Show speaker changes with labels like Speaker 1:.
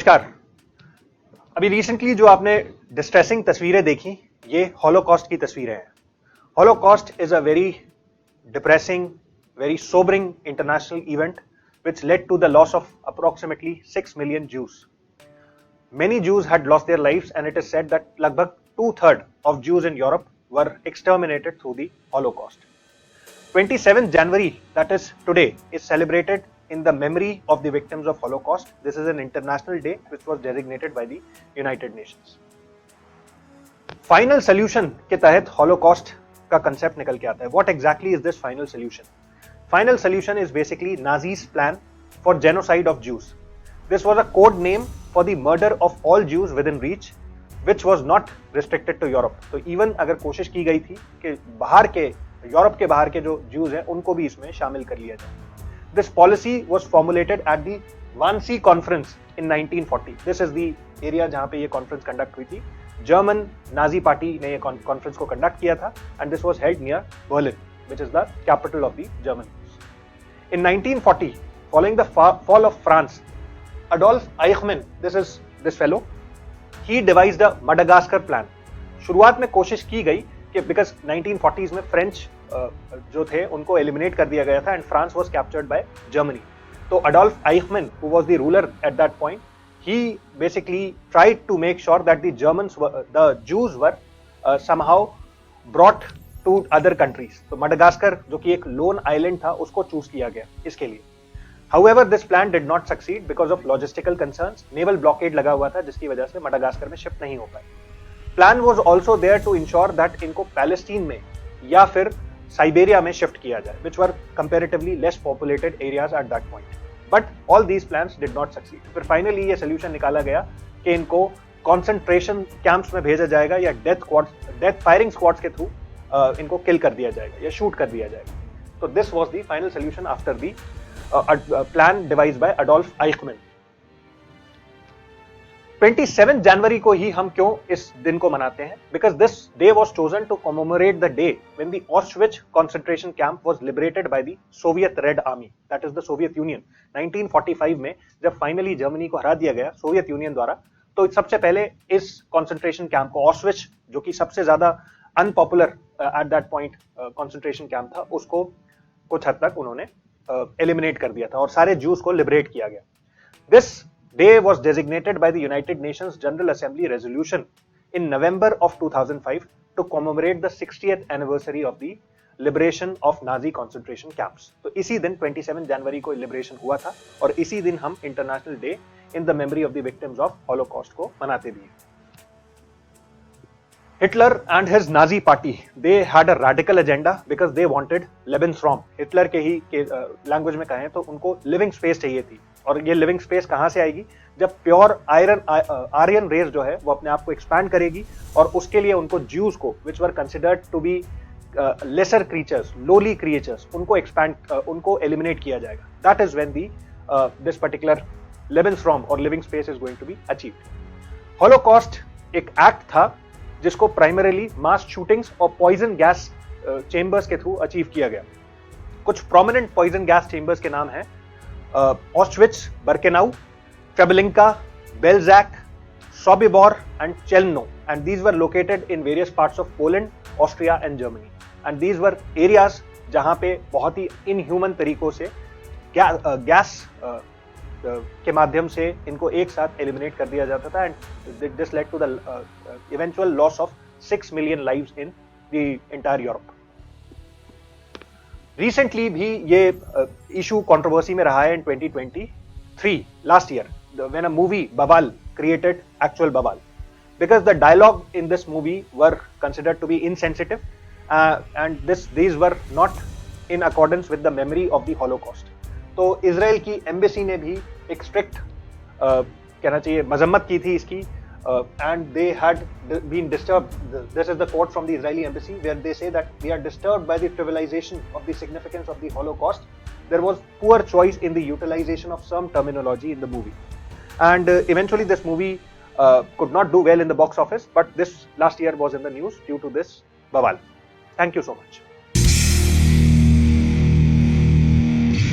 Speaker 1: नमस्कार। अभी रिसेंटली जो आपने डिस्ट्रेसिंग तस्वीरें देखी, ये हॉलोकॉस्ट की तस्वीरें हैं। Holocaust is a very depressing, very sobering international event which led to the loss of approximately 6 million Jews. Many Jews had lost their lives and it is said that लगभग 2/3 of Jews in Europe were exterminated through the Holocaust. 27th January, that is today, is celebrated in the memory of the victims of Holocaust. This is an international day which was designated by the United Nations. Final solution के तहत Holocaust का concept निकल के आता है. What exactly is this final solution? Final solution is basically Nazis' plan for genocide of Jews. This was a code name for the murder of all Jews within reach, which was not restricted to Europe. तो even अगर कोशिश की गई थी कि बाहर के Europe के बाहर के जो Jews हैं उनको भी इसमें शामिल कर लिया जाए. This policy was formulated at the Wannsee Conference in 1940. This is the area जहाँ पे ये conference conduct हुई थी. German Nazi Party ने ये conference को conduct किया था and this was held near Berlin, which is the capital of the Germans. In 1940, following the fall of France, Adolf Eichmann, this is this fellow, he devised a Madagascar plan. शुरुआत में कोशिश की गई कि because 1940s में French जो थे उनको एलिमिनेट कर दिया गया था and France was captured by Germany. तो Adolf Eichmann, who was the ruler at that point, he basically tried to make sure that the Germans, the Jews were somehow brought to other countries. तो Madagascar जो कि एक loan island था उसको choose किया गया इसके लिए. However, this plan did not succeed because of logistical concerns. Naval blockade लगा हुआ था जिसकी वजह से मडागास्कर में शिफ्ट नहीं हो पाए. Plan was also there to ensure that इनको पैलेस्टीन में या फिर साइबेरिया में शिफ्ट किया जाए, which were comparatively less populated areas at that point. But all these plans did not succeed. फिर फाइनली ये सोल्यूशन निकाला गया कि इनको कॉन्सेंट्रेशन कैंप्स में भेजा जाएगा या डेथ फायरिंग स्क्वाड्स के थ्रू इनको किल कर दिया जाएगा या शूट कर दिया जाएगा. तो this was the final solution after the plan devised by Adolf Eichmann. 27 जनवरी को ही हम क्यों इस दिन को मनाते हैं? Because this day was chosen to commemorate the day when the Auschwitz concentration camp was liberated by the Soviet Red Army, that is the Soviet Union. 1945 में जब फाइनली जर्मनी को हरा दिया गया सोवियत यूनियन द्वारा, तो सबसे पहले इस कॉन्सेंट्रेशन कैंप को, ऑस्ट्रिच जो कि सबसे ज्यादा unpopular eight that point concentration camp था, उसको कुछ हद तक उन्होंने एलिमिनेट कर दिया था और सारे जूस को लिबरेट किया गया. This day was designated by the United Nations General Assembly resolution in November of 2005 to commemorate the 60th anniversary of the liberation of Nazi concentration camps. तो इसी दिन 27 जनवरी को लिबरेशन हुआ था और इसी दिन हम international day in the memory of the victims of Holocaust को मनाते भी हैं. Hitler and his Nazi party, they had a radical agenda because they wanted Lebensraum. Hitler के ही लैंग्वेज में कहें तो उनको लिविंग स्पेस चाहिए थी. और ये लिविंग स्पेस कहां से आएगी? जब प्योर आर्यन रेस जो है वो अपने आप को एक्सपैंड करेगी और उसके लिए उनको ज्यूज को, which were considered to be lesser creatures, lowly creatures, उनको एलिमिनेट किया जाएगा. That is when this particular lebensraum और living space is going to be achieved. Holocaust एक एक्ट था जिसको प्राइमरीली मास शूटिंग्स और पॉइजन गैस चेंबर्स के through achieve किया गया. कुछ प्रोमिनेंट पॉइजन गैस चेंबर्स के नाम है Auschwitz, Birkenau, Treblinka, Belzec, Sobibor and Chelmno, and these were located in various parts of Poland, Austria and Germany. And these were areas जहां पे बहुत ही inhuman तरीकों से गैस के माध्यम से इनको एक साथ एलिमिनेट कर दिया जाता था. and this led to the eventual loss of 6 million lives in the entire Europe. Recently भी ये इशू कंट्रोवर्सी में रहा है in 2023 last year when a movie Bawaal created actual बवाल, because the dialogue in this movie were considered to be insensitive and these were not in accordance with the memory of the Holocaust. तो Israel की embassy ने भी एक strict कहना चाहिए मजम्मत की थी इसकी, and they had been disturbed. This is the quote from the Israeli embassy where they say that we are disturbed by the trivialization of the significance of the Holocaust. There was poor choice in the utilization of some terminology in the movie, and eventually this movie could not do well in the box office, but this last year was in the news due to this bawal. Thank you so much.